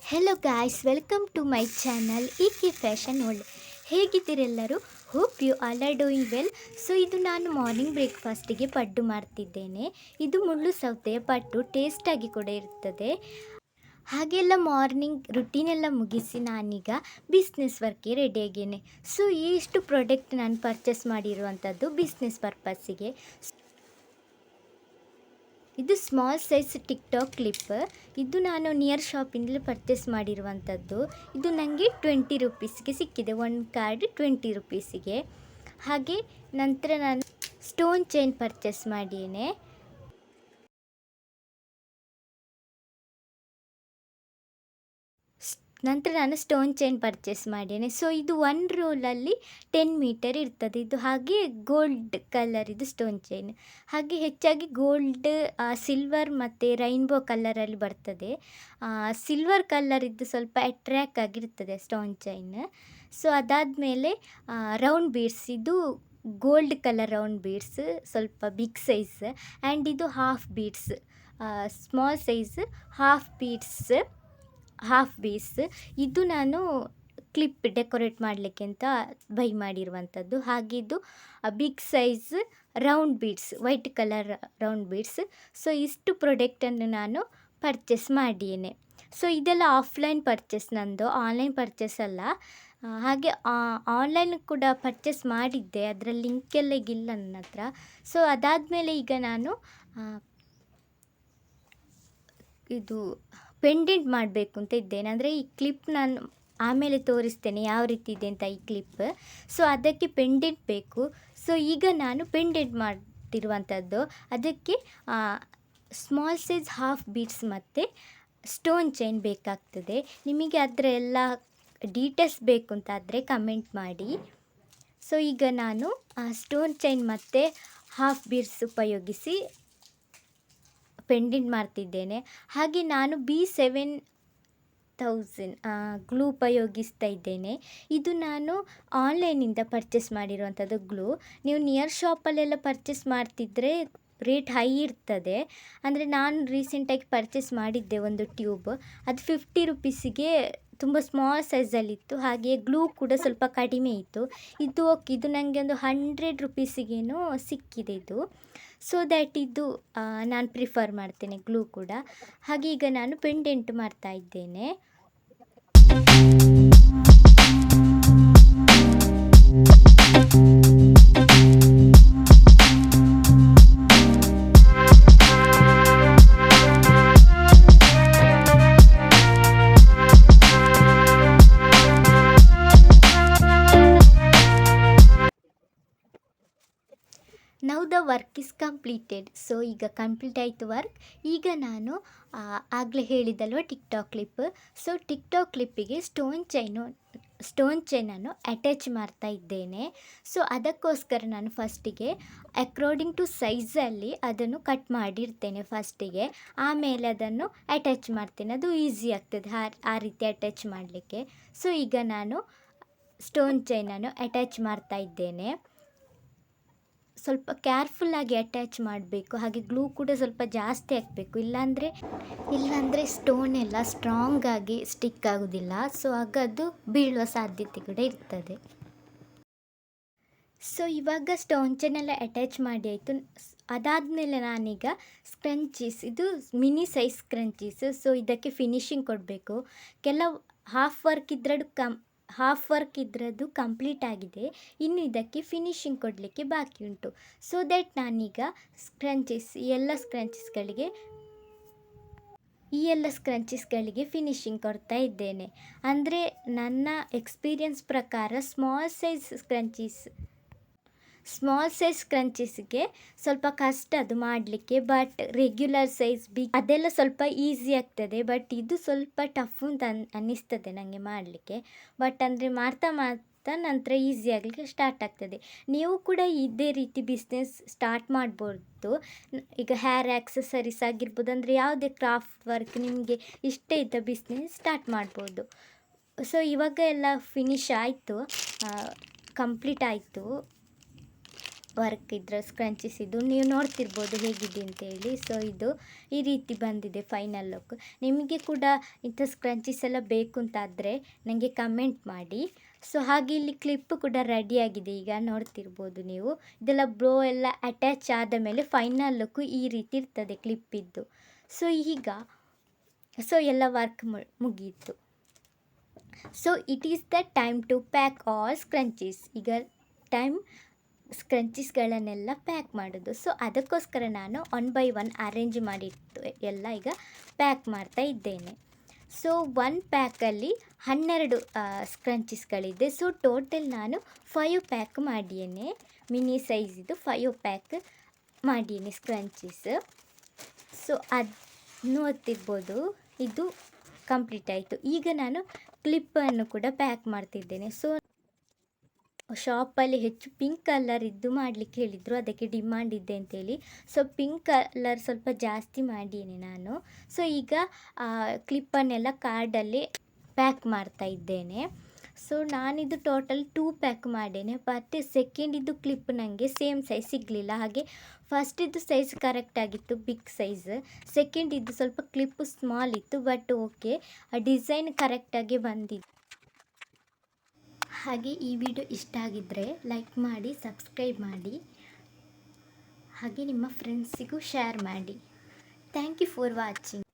Hello guys, welcome to my channel ಈಕೆ fashion world. ಹೇಗಿದ್ದೀರೆಲ್ಲರೂ? Hope you all are doing well. So ಇದು ನಾನು morning ಬ್ರೇಕ್ಫಾಸ್ಟಿಗೆ ಪಡ್ಡು ಮಾಡ್ತಿದ್ದೇನೆ. ಇದು ಮುಳ್ಳು ಸೌತೆಯ ಪಡ್ಡು, ಟೇಸ್ಟಾಗಿ ಕೂಡ ಇರ್ತದೆ. ಹಾಗೆಲ್ಲ ಮಾರ್ನಿಂಗ್ ರುಟೀನೆಲ್ಲ ಮುಗಿಸಿ ನಾನೀಗ ಬಿಸ್ನೆಸ್ ವರ್ಕ್ಗೆ ರೆಡಿಯಾಗೇನೆ. ಸೊ ಇಷ್ಟು ಪ್ರಾಡಕ್ಟ್ ನಾನು ಪರ್ಚೇಸ್ ಮಾಡಿರುವಂಥದ್ದು ಬಿಸ್ನೆಸ್ ಪರ್ಪಸ್ಸಿಗೆ. ಇದು ಸ್ಮಾಲ್ ಸೈಜ್ ಟಿಕ್ಟಾಕ್ ಕ್ಲಿಪ್. ಇದು ನಾನು ನಿಯರ್ ಶಾಪಿಂದಲೇ ಪರ್ಚೇಸ್ ಮಾಡಿರುವಂಥದ್ದು. ಇದು ನನಗೆ 20 ರುಪೀಸ್ಗೆ ಸಿಕ್ಕಿದೆ, ಒಂದು ಕಾರ್ಡ್ 20 ರುಪೀಸಿಗೆ. ಹಾಗೆ ನಂತರ ನಾನು ಸ್ಟೋನ್ ಚೈನ್ ಪರ್ಚೇಸ್ ಮಾಡಿದ್ದೇನೆ. ಸ್ಟೋನ್ ಚೈನ್ ಪರ್ಚೇಸ್ ಮಾಡಿದ್ದೇನೆ. ಸೊ ಇದು 1 ರೋಲಲ್ಲಿ 10 ಮೀಟರ್ ಇರ್ತದೆ. ಇದು ಹಾಗೆ ಗೋಲ್ಡ್ ಕಲರ್ ಇದು ಸ್ಟೋನ್ ಚೈನ್. ಹಾಗೆ ಹೆಚ್ಚಾಗಿ ಗೋಲ್ಡ್, ಸಿಲ್ವರ್ ಮತ್ತು ರೈನ್ಬೋ ಕಲರಲ್ಲಿ ಬರ್ತದೆ. ಸಿಲ್ವರ್ ಕಲರ್ ಇದ್ದು ಸ್ವಲ್ಪ ಅಟ್ರ್ಯಾಕ್ಟ್ ಆಗಿರ್ತದೆ ಸ್ಟೋನ್ ಚೈನ್. ಸೊ ಅದಾದಮೇಲೆ ರೌಂಡ್ ಬೀಡ್ಸ್, ಇದು ಗೋಲ್ಡ್ ಕಲರ್ ರೌಂಡ್ ಬೀಡ್ಸ್, ಸ್ವಲ್ಪ ಬಿಗ್ ಸೈಜ್. ಆ್ಯಂಡ್ ಇದು half beads, small size half beads. ಇದು ನಾನು ಕ್ಲಿಪ್ ಡೆಕೋರೇಟ್ ಮಾಡಲಿಕ್ಕೆ ಅಂತ ಬೈ ಮಾಡಿರುವಂಥದ್ದು. ಹಾಗಿದ್ದು big size round beads, white colour round beads. So ಇಷ್ಟು ಪ್ರಾಡಕ್ಟನ್ನು ನಾನು ಪರ್ಚೇಸ್ ಮಾಡಿದ್ದೇನೆ. ಸೊ ಇದೆಲ್ಲ ಆಫ್ಲೈನ್ ಪರ್ಚೇಸ್ ನಂದು, ಆನ್ಲೈನ್ ಪರ್ಚೇಸ್ ಅಲ್ಲ. ಹಾಗೆ ಆನ್ಲೈನ್ ಕೂಡ ಪರ್ಚೇಸ್ ಮಾಡಿದ್ದೆ, ಅದರ ಲಿಂಕೆಲ್ಲ ಈಗಿಲ್ಲ ನನ್ನ ಹತ್ರ. ಸೊ ಅದಾದಮೇಲೆ ಈಗ ನಾನು ಇದು ಪೆಂಡೆಂಟ್ ಮಾಡಬೇಕು ಅಂತ ಇದ್ದೇನೆ. ಅಂದರೆ ಈ ಕ್ಲಿಪ್ ನಾನು ಆಮೇಲೆ ತೋರಿಸ್ತೇನೆ ಯಾವ ರೀತಿ ಇದೆ ಅಂತ ಈ ಕ್ಲಿಪ್. ಸೊ ಅದಕ್ಕೆ ಪೆಂಡೆಂಟ್ ಬೇಕು. ಸೊ ಈಗ ನಾನು ಪೆಂಡೆಂಟ್ ಮಾಡ್ತಿರುವಂಥದ್ದು. ಅದಕ್ಕೆ ಸ್ಮಾಲ್ ಸೈಜ್ ಹಾಫ್ ಬೀಡ್ಸ್ ಮತ್ತು ಸ್ಟೋನ್ ಚೈನ್ ಬೇಕಾಗ್ತದೆ. ನಿಮಗೆ ಅದರ ಎಲ್ಲ ಡೀಟೇಲ್ಸ್ ಬೇಕು ಅಂತಾದರೆ ಕಮೆಂಟ್ ಮಾಡಿ. ಸೊ ಈಗ ನಾನು ಸ್ಟೋನ್ ಚೈನ್ ಮತ್ತು ಹಾಫ್ ಬೀಡ್ಸ್ ಉಪಯೋಗಿಸಿ ಪೆಂಡೆಂಟ್ ಮಾಡ್ತಿದ್ದೇನೆ. ಹಾಗೆ ನಾನು B7000 ಗ್ಲೂ ಉಪಯೋಗಿಸ್ತಾ ಇದ್ದೇನೆ. ಇದು ನಾನು ಆನ್ಲೈನಿಂದ ಪರ್ಚೇಸ್ ಮಾಡಿರುವಂಥದ್ದು ಗ್ಲೂ. ನೀವು ನಿಯರ್ ಶಾಪಲ್ಲೆಲ್ಲ ಪರ್ಚೇಸ್ ಮಾಡ್ತಿದ್ದರೆ ರೇಟ್ ಹೈ ಇರ್ತದೆ. ಅಂದರೆ ನಾನು ರೀಸೆಂಟಾಗಿ ಪರ್ಚೇಸ್ ಮಾಡಿದ್ದೆ ಒಂದು ಟ್ಯೂಬ್, ಅದು 50 ರುಪೀಸಿಗೆ ತುಂಬ ಸ್ಮಾಲ್ ಸೈಜಲ್ಲಿತ್ತು. ಹಾಗೆ ಗ್ಲೂ ಕೂಡ ಸ್ವಲ್ಪ ಕಡಿಮೆ ಇತ್ತು. ಇದು ಓಕೆ, ಇದು ನನಗೆ ಒಂದು 100 ರುಪೀಸಿಗೇನೋ ಸಿಕ್ಕಿದೆ ಇದು. ಸೊ ದ್ಯಾಟ್ ಇದು ನಾನು ಪ್ರಿಫರ್ ಮಾಡ್ತೇನೆ ಗ್ಲೂ ಕೂಡ. ಹಾಗೆ ಈಗ ನಾನು ಪೆಂಡೆಂಟ್ ಮಾಡ್ತಾ ಇದ್ದೇನೆ. Now the work is completed. So ಈಗ ಕಂಪ್ಲೀಟ್ ಆಯಿತು ವರ್ಕ್. ಈಗ ನಾನು ಆಗಲೇ ಹೇಳಿದಲ್ವ ಟಿಕ್ಟಾಕ್ ಕ್ಲಿಪ್. ಸೊ ಟಿಕ್ಟಾಕ್ ಕ್ಲಿಪ್ಪಿಗೆ ಸ್ಟೋನ್ ಚೈನನ್ನು ಅಟ್ಯಾಚ್ ಮಾಡ್ತಾ ಇದ್ದೇನೆ. ಸೊ ಅದಕ್ಕೋಸ್ಕರ ನಾನು ಫಸ್ಟಿಗೆ ಅಕಾರ್ಡಿಂಗ್ ಟು ಸೈಜಲ್ಲಿ ಅದನ್ನು ಕಟ್ ಮಾಡಿರ್ತೇನೆ ಫಸ್ಟಿಗೆ. ಆಮೇಲೆ ಅದನ್ನು ಅಟ್ಯಾಚ್ ಮಾಡ್ತೇನೆ, ಅದು ಈಸಿ ಆಗ್ತದೆ ಆ ರೀತಿ ಅಟ್ಯಾಚ್ ಮಾಡಲಿಕ್ಕೆ. ಸೊ ಈಗ ನಾನು ಸ್ಟೋನ್ ಚೈನನ್ನು ಅಟ್ಯಾಚ್ ಮಾಡ್ತಾ ಇದ್ದೇನೆ. ಸ್ವಲ್ಪ ಕೇರ್ಫುಲ್ಲಾಗಿ ಅಟ್ಯಾಚ್ ಮಾಡಬೇಕು. ಹಾಗೆ ಗ್ಲೂ ಕೂಡ ಸ್ವಲ್ಪ ಜಾಸ್ತಿ ಹಾಕಬೇಕು, ಇಲ್ಲಾಂದರೆ ಸ್ಟೋನ್ ಎಲ್ಲ ಸ್ಟ್ರಾಂಗಾಗಿ ಸ್ಟಿಕ್ ಆಗೋದಿಲ್ಲ. ಸೊ ಆಗ ಅದು ಬೀಳುವ ಸಾಧ್ಯತೆ ಕೂಡ ಇರ್ತದೆ. ಸೊ ಇವಾಗ ಸ್ಟೋನ್ ಚೈನೆಲ್ಲ ಅಟ್ಯಾಚ್ ಮಾಡಿ ಆಯಿತು. ಅದಾದಮೇಲೆ ನಾನೀಗ ಸ್ಕ್ರಂಚೀಸ್, ಇದು ಮಿನಿ ಸೈಜ್ ಸ್ಕ್ರಂಚೀಸ್. ಸೊ ಇದಕ್ಕೆ ಫಿನಿಶಿಂಗ್ ಕೊಡಬೇಕು. ಕೆಲವು ಹಾಫ್ ವರ್ಕ್ ಇದ್ರದ್ದು ಕಂಪ್ಲೀಟ್ ಆಗಿದೆ, ಇನ್ನು ಇದಕ್ಕೆ ಫಿನಿಶಿಂಗ್ ಕೊಡಲಿಕ್ಕೆ ಬಾಕಿ ಉಂಟು. ಸೊ ದ್ಯಾಟ್ ನಾನೀಗ ಈ ಎಲ್ಲ ಸ್ಕ್ರಂಚೀಸ್ಗಳಿಗೆ ಫಿನಿಶಿಂಗ್ ಕೊಡ್ತಾ ಇದ್ದೇನೆ. ಅಂದರೆ ನನ್ನ ಎಕ್ಸ್ಪೀರಿಯನ್ಸ್ ಪ್ರಕಾರ ಸ್ಮಾಲ್ ಸೈಜ್ ಸ್ಕ್ರಂಚೀಸ್ಗೆ ಸ್ವಲ್ಪ ಕಷ್ಟ ಅದು ಮಾಡಲಿಕ್ಕೆ. ಬಟ್ ರೆಗ್ಯುಲರ್ ಸೈಜ್ ಬಿಗ್ ಅದೆಲ್ಲ ಸ್ವಲ್ಪ ಈಸಿ ಆಗ್ತದೆ. ಬಟ್ ಇದು ಸ್ವಲ್ಪ ಟಫ್ ಅಂತ ಅನ್ನಿಸ್ತದೆ ನನಗೆ ಮಾಡಲಿಕ್ಕೆ. ಬಟ್ ಅಂದರೆ ಮಾಡ್ತಾ ನಂತರ ಈಸಿ ಆಗಲಿಕ್ಕೆ ಸ್ಟಾರ್ಟ್ ಆಗ್ತದೆ. ನೀವು ಕೂಡ ಇದೇ ರೀತಿ ಬಿಸ್ನೆಸ್ ಸ್ಟಾರ್ಟ್ ಮಾಡ್ಬೋದು. ಈಗ ಹೇರ್ ಆಕ್ಸೆಸರೀಸ್ ಆಗಿರ್ಬೋದು, ಅಂದರೆ ಯಾವುದೇ ಕ್ರಾಫ್ಟ್ ವರ್ಕ್ ನಿಮಗೆ ಇಷ್ಟ ಇದ್ದ ಬಿಸ್ನೆಸ್ ಸ್ಟಾರ್ಟ್ ಮಾಡ್ಬೋದು. ಸೊ ಇವಾಗ ಎಲ್ಲ ಫಿನಿಶ್ ಆಯಿತು, ಕಂಪ್ಲೀಟ್ ಆಯಿತು ವರ್ಕ್ ಇದ್ರ ಸ್ಕ್ರಂಚೀಸ್ ಇದು ನೀವು ನೋಡ್ತಿರ್ಬೋದು ಹೇಗಿದೆ ಅಂತೇಳಿ. ಸೊ ಇದು ಈ ರೀತಿ ಬಂದಿದೆ ಫೈನಲ್ ಲುಕ್. ನಿಮಗೆ ಕೂಡ ಇಂಥ ಸ್ಕ್ರಂಚೀಸ್ ಎಲ್ಲ ಬೇಕು ಅಂತಾದರೆ ನನಗೆ ಕಮೆಂಟ್ ಮಾಡಿ. ಸೊ ಹಾಗೆ ಇಲ್ಲಿ ಕ್ಲಿಪ್ ಕೂಡ ರೆಡಿಯಾಗಿದೆ, ಈಗ ನೋಡ್ತಿರ್ಬೋದು ನೀವು. ಇದೆಲ್ಲ ಬ್ರೋ ಎಲ್ಲ ಅಟ್ಯಾಚ್ ಆದ ಮೇಲೆ ಫೈನಲ್ ಲುಕ್ಕು ಈ ರೀತಿ ಇರ್ತದೆ ಕ್ಲಿಪ್ಪಿದ್ದು. ಸೊ ಈಗ ಎಲ್ಲ ವರ್ಕ್ ಮುಗೀತು. So it is the time to pack all scrunchies. ಈಗ ಟೈಮ್ ಸ್ಕ್ರಂಚೀಸ್ಗಳನ್ನೆಲ್ಲ ಪ್ಯಾಕ್ ಮಾಡೋದು. ಸೊ ಅದಕ್ಕೋಸ್ಕರ ನಾನು 1 by 1 ಅರೇಂಜ್ ಮಾಡಿಟ್ಟು ಎಲ್ಲ ಈಗ ಪ್ಯಾಕ್ ಮಾಡ್ತಾ ಇದ್ದೇನೆ. ಸೊ 1 ಪ್ಯಾಕಲ್ಲಿ 12 ಸ್ಕ್ರಂಚೀಸ್ಗಳಿದೆ. ಸೊ ಟೋಟಲ್ ನಾನು 5 ಪ್ಯಾಕ್ ಮಾಡಿಯೇನೆ, ಮಿನಿ ಸೈಜಿದು 5 ಪ್ಯಾಕ್ ಮಾಡಿಯೇನೆ ಸ್ಕ್ರಂಚೀಸ್. ಸೊ ಅದು ನೋಡ್ತಿರ್ಬೋದು, ಇದು ಕಂಪ್ಲೀಟ್ ಆಯಿತು. ಈಗ ನಾನು ಕ್ಲಿಪ್ಪನ್ನು ಕೂಡ ಪ್ಯಾಕ್ ಮಾಡ್ತಿದ್ದೇನೆ. ಸೊ ಶಾಪಲ್ಲಿ ಹೆಚ್ಚು ಪಿಂಕ್ ಕಲರ್ ಇದ್ದು ಮಾಡಲಿಕ್ಕೆ ಹೇಳಿದರು, ಅದಕ್ಕೆ ಡಿಮಾಂಡ್ ಇದೆ ಅಂತೇಳಿ. ಸೊ ಪಿಂಕ್ ಕಲರ್ ಸ್ವಲ್ಪ ಜಾಸ್ತಿ ಮಾಡೀನಿ ನಾನು. ಸೊ ಈಗ ಕ್ಲಿಪ್ಪನ್ನೆಲ್ಲ ಕಾರ್ಡಲ್ಲಿ ಪ್ಯಾಕ್ ಮಾಡ್ತಾ ಇದ್ದೇನೆ. ಸೊ ನಾನಿದು ಟೋಟಲ್ 2 ಪ್ಯಾಕ್ ಮಾಡೇನೆ, ಬಟ್ ಸೆಕೆಂಡಿದ್ದು ಕ್ಲಿಪ್ ನನಗೆ ಸೇಮ್ ಸೈಜ್ ಸಿಗಲಿಲ್ಲ. ಹಾಗೆ ಫಸ್ಟಿದ್ದು ಸೈಜ್ ಕರೆಕ್ಟಾಗಿತ್ತು, ಬಿಗ್ ಸೈಜ್. ಸೆಕೆಂಡಿದ್ದು ಸ್ವಲ್ಪ ಕ್ಲಿಪ್ಪು ಸ್ಮಾಲ್ ಇತ್ತು, ಬಟ್ ಓಕೆ, ಡಿಸೈನ್ ಕರೆಕ್ಟಾಗಿ ಬಂದಿತ್ತು. ಹಾಗೆ ಈ ವಿಡಿಯೋ ಇಷ್ಟ ಆಗಿದ್ದರೆ ಲೈಕ್ ಮಾಡಿ, ಸಬ್ಸ್ಕ್ರೈಬ್ ಮಾಡಿ, ಹಾಗೆ ನಿಮ್ಮ ಫ್ರೆಂಡ್ಸಿಗೂ ಶೇರ್ ಮಾಡಿ. Thank you for watching.